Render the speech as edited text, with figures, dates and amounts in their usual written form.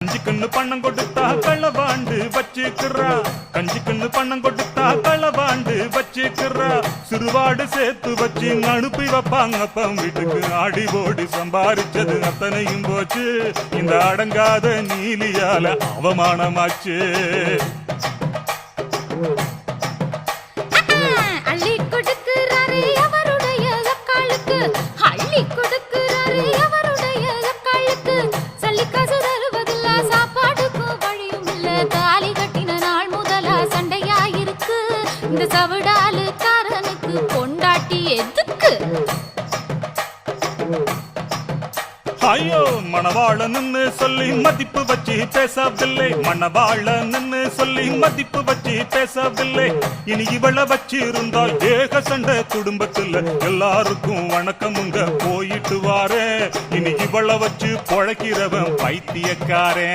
கஞ்சிக்குன்னு பணம் கொடுத்தா களவாண்டு வச்சுக்கிறா, கஞ்சிக்குன்னு பணம் கொடுத்தா களவாண்டு வச்சுக்கிறா. சிறுவாடு சேர்த்து வச்சு அனுப்பி வைப்பாங்க அப்பம் வீட்டுக்கு. ஆடி ஓடி சம்பாரிச்சது அத்தனையும் போச்சு, இந்த அடங்காத நீலியால அவமானமாச்சு. அள்ளி கொடுக்கிறாரு அவருடைய அக்காளுக்கு, அள்ளி கொடுக்கிறாரு அவருடைய அக்காளுக்கு. சல்லிக்காசு தருவதில்ல, சாப்பாடுக்கும் வழியும் இல்ல. தாலி கட்டின நாள் முதலா சண்டையாயிருக்கு. இந்த சவடாலுக்காரனுக்கு பொண்டாட்டி எதுக்கு? ஐயோ மணவாளன்னு சொல்லி மதிப்பு வச்சு பேசவில்லை, மணவாளன்னு சொல்லி மதிப்பு வச்சு பேசவில்லை. இனி இவளை வச்சு இருந்தா ஏக சண்டை குடும்பத்துல. எல்லாருக்கும் வணக்கமுங்க போயிட்டு வாரே. இனி இவளை வச்சு பொழைக்கிறவன் பைத்தியக்காரன்.